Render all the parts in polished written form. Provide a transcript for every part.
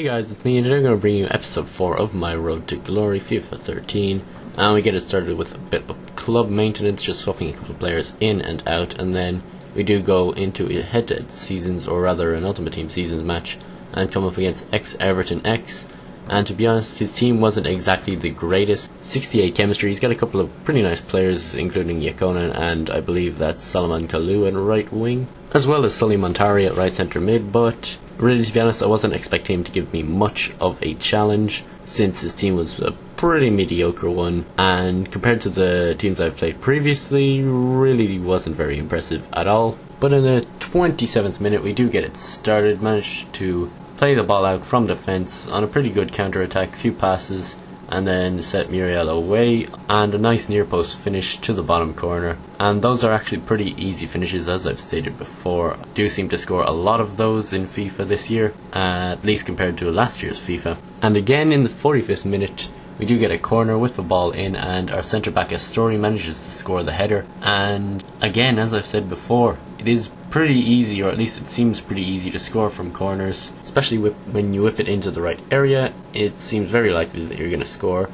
Hey guys, it's me, and today I'm going to bring you episode 4 of my Road to Glory FIFA 13. And we get it started with a bit of club maintenance, just swapping a couple of players in and out, and then we do go into a head-to-head seasons, or rather an Ultimate Team seasons match, and come up against ex-Everton X. And to be honest, his team wasn't exactly the greatest. 68 chemistry, he's got a couple of pretty nice players, including Yakonan, and I believe that's Salman Kalou in right wing, as well as Sully Montari at right centre mid, but really, to be honest, I wasn't expecting him to give me much of a challenge, since his team was a pretty mediocre one, and compared to the teams I've played previously, really wasn't very impressive at all. But in the 27th minute, we do get it started, managed to play the ball out from defence on a pretty good counter-attack, few passes, and then set Muriel away, and a nice near post finish to the bottom corner. And those are actually pretty easy finishes, as I've stated before. I do seem to score a lot of those in FIFA this year, at least compared to last year's FIFA. And again in the 45th minute, we do get a corner with the ball in, and our centre back Astori manages to score the header. And again, as I've said before, it is pretty easy, or at least it seems pretty easy, to score from corners, especially when you whip it into the right area. It seems very likely that you're going to score.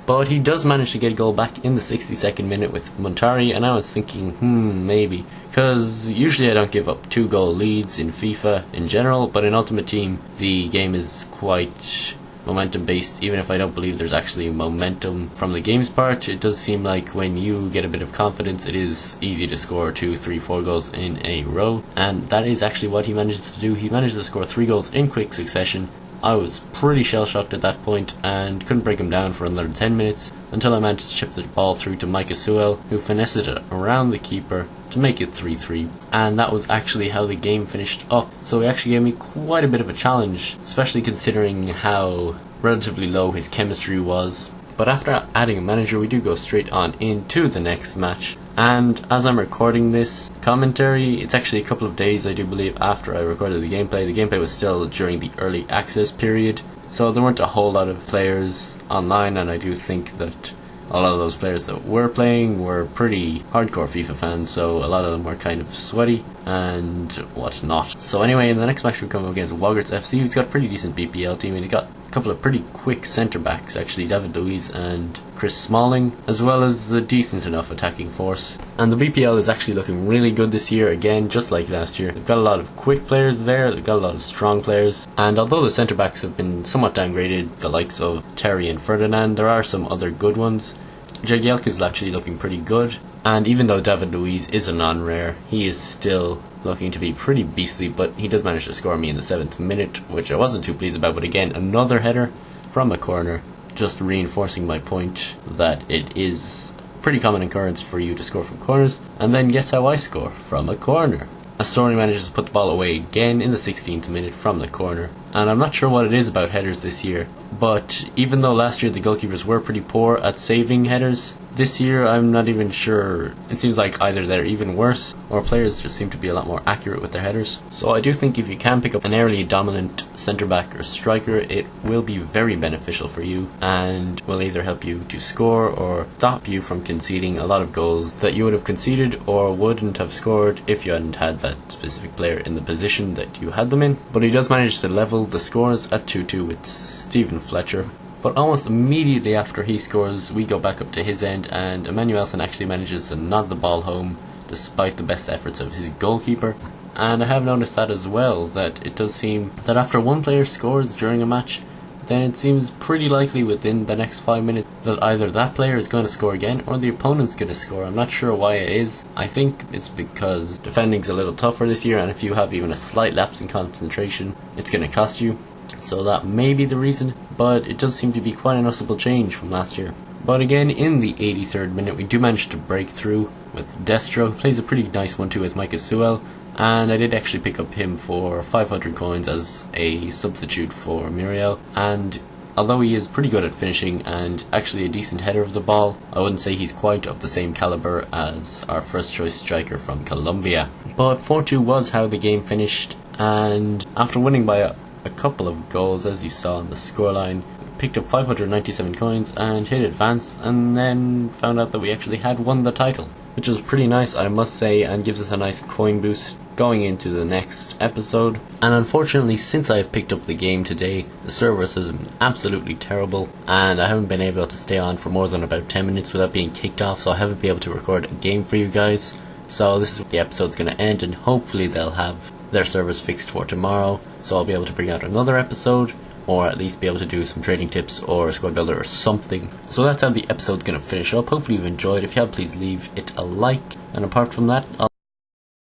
But he does manage to get a goal back in the 62nd minute with Montari, and I was thinking, maybe, because usually I don't give up 2-goal leads in FIFA in general, but in Ultimate Team the game is quite momentum based. Even if I don't believe there's actually momentum from the game's part, it does seem like when you get a bit of confidence, it is easy to score 2, 3, 4 goals in a row, and that is actually what he manages to do. He managed to score 3 goals in quick succession. I was pretty shell shocked at that point and couldn't break him down for another 10 minutes until I managed to chip the ball through to Micah Sewell, who finessed it around the keeper to make it 3-3, and that was actually how the game finished up. So he actually gave me quite a bit of a challenge, especially considering how relatively low his chemistry was. But after adding a manager, we do go straight on into the next match. And as I'm recording this commentary, it's actually a couple of days, I do believe, after I recorded the gameplay. The gameplay was still during the early access period, so there weren't a whole lot of players online, and I do think that a lot of those players that were playing were pretty hardcore FIFA fans, so a lot of them were kind of sweaty and whatnot. So anyway, in the next match we come up against Wogarts FC, who's got a pretty decent BPL team, and he got a couple of pretty quick centre backs, actually, David Luiz and Chris Smalling, as well as a decent enough attacking force. And the BPL is actually looking really good this year, again, just like last year. They've got a lot of quick players there, they've got a lot of strong players, and although the centre backs have been somewhat downgraded, the likes of Terry and Ferdinand, there are some other good ones. Jagielka is actually looking pretty good, and even though David Luiz is a non-rare, he is still looking to be pretty beastly, but he does manage to score me in the 7th minute, which I wasn't too pleased about. But again, another header from a corner, just reinforcing my point that it is a pretty common occurrence for you to score from corners. And then guess how I score? From a corner. Astori manages to put the ball away again in the 16th minute from the corner. And I'm not sure what it is about headers this year, but even though last year the goalkeepers were pretty poor at saving headers, this year I'm not even sure. It seems like either they're even worse, or players just seem to be a lot more accurate with their headers. So I do think if you can pick up an aerially dominant centre back or striker, it will be very beneficial for you, and will either help you to score or stop you from conceding a lot of goals that you would have conceded or wouldn't have scored if you hadn't had that specific player in the position that you had them in. But he does manage to level the scores at 2-2 with Stephen Fletcher. But almost immediately after he scores, we go back up to his end, and Emmanuelson actually manages to nod the ball home despite the best efforts of his goalkeeper. And I have noticed that as well, that it does seem that after one player scores during a match, then it seems pretty likely within the next 5 minutes that either that player is going to score again or the opponent's going to score. I'm not sure why it is. I think it's because defending's a little tougher this year, and if you have even a slight lapse in concentration, it's going to cost you. So that may be the reason, but it does seem to be quite a noticeable change from last year. But again, in the 83rd minute, we do manage to break through with Destro, who plays a pretty nice 1-2 with Micah Sewell, and I did actually pick up him for 500 coins as a substitute for Muriel. And although he is pretty good at finishing and actually a decent header of the ball, I wouldn't say he's quite of the same caliber as our first choice striker from Colombia. But 4-2 was how the game finished, and after winning by a couple of goals, as you saw on the scoreline, picked up 597 coins and hit advance, and then found out that we actually had won the title, which was pretty nice, I must say, and gives us a nice coin boost going into the next episode. And unfortunately, since I picked up the game today, the servers have been absolutely terrible, and I haven't been able to stay on for more than about 10 minutes without being kicked off, so I haven't been able to record a game for you guys. So this is where the episode's going to end, and hopefully they'll have their servers fixed for tomorrow, so I'll be able to bring out another episode, or at least be able to do some trading tips or squad builder or something. So that's how the episode's going to finish up. Hopefully you've enjoyed. If you have, please leave it a like, and apart from that,